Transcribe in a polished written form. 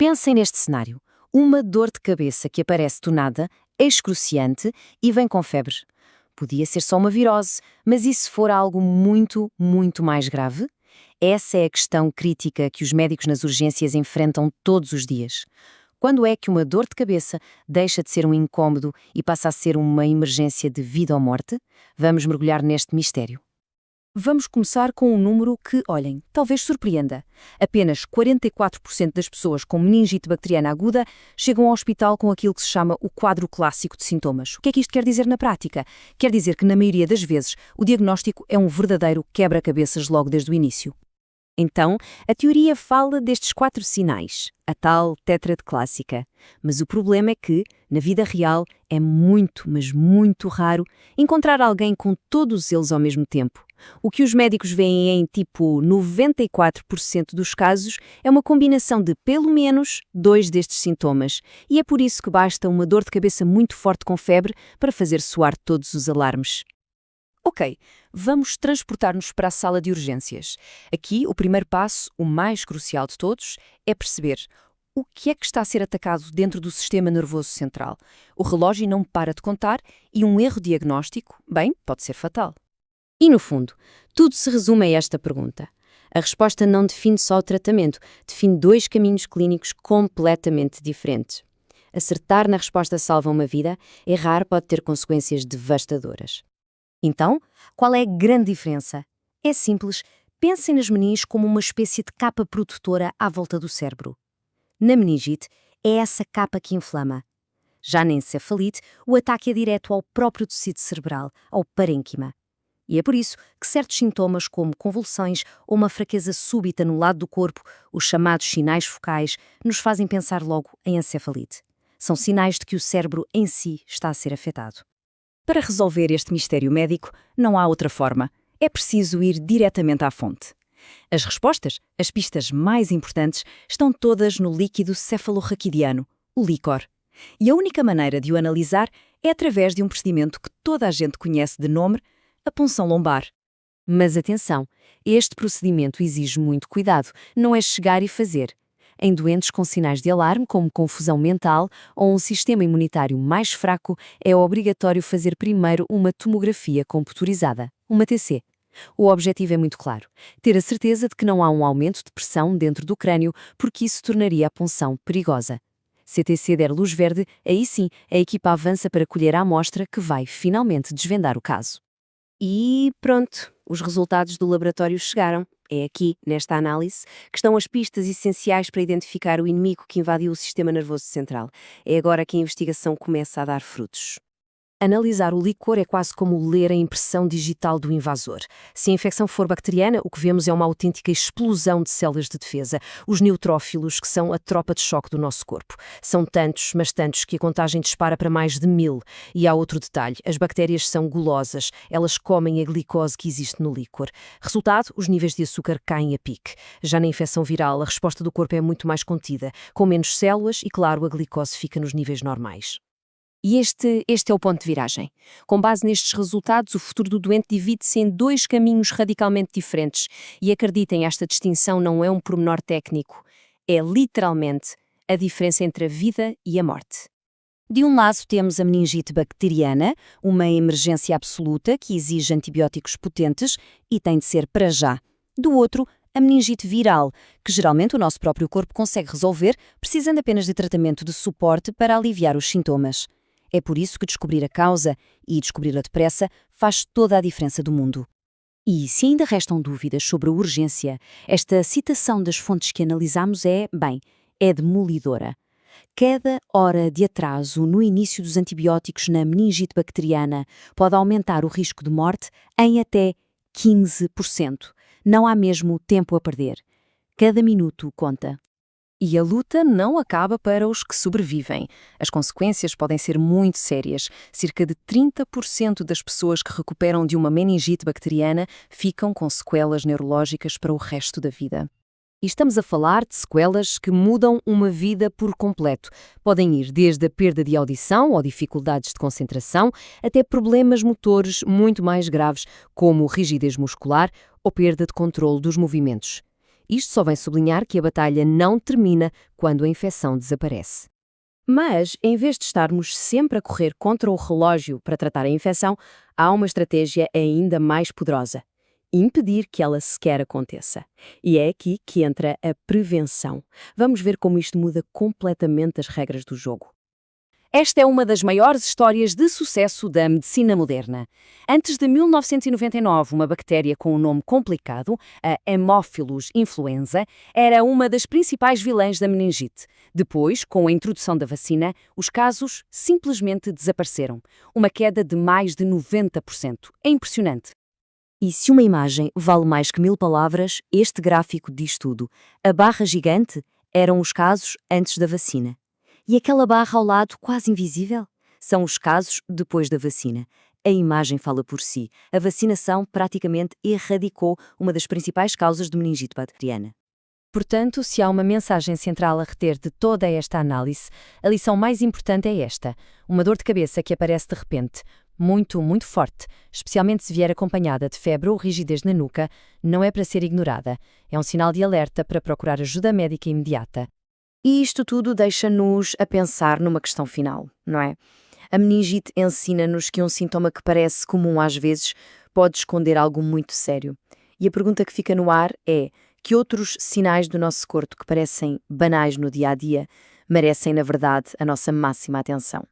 Pensem neste cenário. Uma dor de cabeça que aparece do nada, excruciante e vem com febre. Podia ser só uma virose, mas e se for algo muito, muito mais grave? Essa é a questão crítica que os médicos nas urgências enfrentam todos os dias. Quando é que uma dor de cabeça deixa de ser um incômodo e passa a ser uma emergência de vida ou morte? Vamos mergulhar neste mistério. Vamos começar com um número que, olhem, talvez surpreenda. Apenas 44% das pessoas com meningite bacteriana aguda chegam ao hospital com aquilo que se chama o quadro clássico de sintomas. O que é que isto quer dizer na prática? Quer dizer que, na maioria das vezes, o diagnóstico é um verdadeiro quebra-cabeças logo desde o início. Então, a teoria fala destes 4 sinais, a tal tétrade clássica. Mas o problema é que, na vida real, é muito, mas muito raro encontrar alguém com todos eles ao mesmo tempo. O que os médicos veem em tipo 94% dos casos é uma combinação de pelo menos 2 destes sintomas. E é por isso que basta uma dor de cabeça muito forte com febre para fazer soar todos os alarmes. Ok, vamos transportar-nos para a sala de urgências. Aqui, o primeiro passo, o mais crucial de todos, é perceber o que é que está a ser atacado dentro do sistema nervoso central. O relógio não para de contar e um erro diagnóstico, bem, pode ser fatal. E, no fundo, tudo se resume a esta pergunta. A resposta não define só o tratamento, define 2 caminhos clínicos completamente diferentes. Acertar na resposta salva uma vida, errar pode ter consequências devastadoras. Então, qual é a grande diferença? É simples, pensem nas meninges como uma espécie de capa protetora à volta do cérebro. Na meningite, é essa capa que inflama. Já na encefalite, o ataque é direto ao próprio tecido cerebral, ao parênquima. E é por isso que certos sintomas, como convulsões ou uma fraqueza súbita no lado do corpo, os chamados sinais focais, nos fazem pensar logo em encefalite. São sinais de que o cérebro em si está a ser afetado. Para resolver este mistério médico, não há outra forma. É preciso ir diretamente à fonte. As respostas, as pistas mais importantes, estão todas no líquido cefalorraquidiano, o líquor. E a única maneira de o analisar é através de um procedimento que toda a gente conhece de nome, a punção lombar. Mas atenção, este procedimento exige muito cuidado, não é chegar e fazer. Em doentes com sinais de alarme, como confusão mental ou um sistema imunitário mais fraco, é obrigatório fazer primeiro uma tomografia computurizada, uma TC. O objetivo é muito claro, ter a certeza de que não há um aumento de pressão dentro do crânio, porque isso tornaria a punção perigosa. Se a TC der luz verde, aí sim, a equipa avança para colher a amostra que vai finalmente desvendar o caso. E pronto, os resultados do laboratório chegaram. É aqui, nesta análise, que estão as pistas essenciais para identificar o inimigo que invadiu o sistema nervoso central. É agora que a investigação começa a dar frutos. Analisar o líquor é quase como ler a impressão digital do invasor. Se a infecção for bacteriana, o que vemos é uma autêntica explosão de células de defesa, os neutrófilos, que são a tropa de choque do nosso corpo. São tantos, mas tantos, que a contagem dispara para mais de 1000. E há outro detalhe, as bactérias são gulosas, elas comem a glicose que existe no líquor. Resultado, os níveis de açúcar caem a pique. Já na infecção viral, a resposta do corpo é muito mais contida, com menos células e, claro, a glicose fica nos níveis normais. E este é o ponto de viragem. Com base nestes resultados, o futuro do doente divide-se em 2 caminhos radicalmente diferentes. E acreditem, esta distinção não é um pormenor técnico. É literalmente a diferença entre a vida e a morte. De um lado temos a meningite bacteriana, uma emergência absoluta que exige antibióticos potentes e tem de ser para já. Do outro, a meningite viral, que geralmente o nosso próprio corpo consegue resolver, precisando apenas de tratamento de suporte para aliviar os sintomas. É por isso que descobrir a causa e descobri-la depressa faz toda a diferença do mundo. E se ainda restam dúvidas sobre a urgência, esta citação das fontes que analisamos é demolidora. Cada hora de atraso no início dos antibióticos na meningite bacteriana pode aumentar o risco de morte em até 15%. Não há mesmo tempo a perder. Cada minuto conta. E a luta não acaba para os que sobrevivem. As consequências podem ser muito sérias. Cerca de 30% das pessoas que recuperam de uma meningite bacteriana ficam com sequelas neurológicas para o resto da vida. E estamos a falar de sequelas que mudam uma vida por completo. Podem ir desde a perda de audição ou dificuldades de concentração, até problemas motores muito mais graves, como rigidez muscular ou perda de controle dos movimentos. Isto só vem sublinhar que a batalha não termina quando a infecção desaparece. Mas, em vez de estarmos sempre a correr contra o relógio para tratar a infecção, há uma estratégia ainda mais poderosa: impedir que ela sequer aconteça. E é aqui que entra a prevenção. Vamos ver como isto muda completamente as regras do jogo. Esta é uma das maiores histórias de sucesso da medicina moderna. Antes de 1999, uma bactéria com um nome complicado, a Haemophilus influenza, era uma das principais vilãs da meningite. Depois, com a introdução da vacina, os casos simplesmente desapareceram. Uma queda de mais de 90%. É impressionante. E se uma imagem vale mais que 1000 palavras, este gráfico diz tudo. A barra gigante eram os casos antes da vacina. E aquela barra ao lado, quase invisível, são os casos depois da vacina. A imagem fala por si. A vacinação praticamente erradicou uma das principais causas de meningite bacteriana. Portanto, se há uma mensagem central a reter de toda esta análise, a lição mais importante é esta: uma dor de cabeça que aparece de repente, muito, muito forte, especialmente se vier acompanhada de febre ou rigidez na nuca, não é para ser ignorada. É um sinal de alerta para procurar ajuda médica imediata. E isto tudo deixa-nos a pensar numa questão final, não é? A meningite ensina-nos que um sintoma que parece comum às vezes pode esconder algo muito sério. E a pergunta que fica no ar é: que outros sinais do nosso corpo que parecem banais no dia a dia merecem, na verdade, a nossa máxima atenção?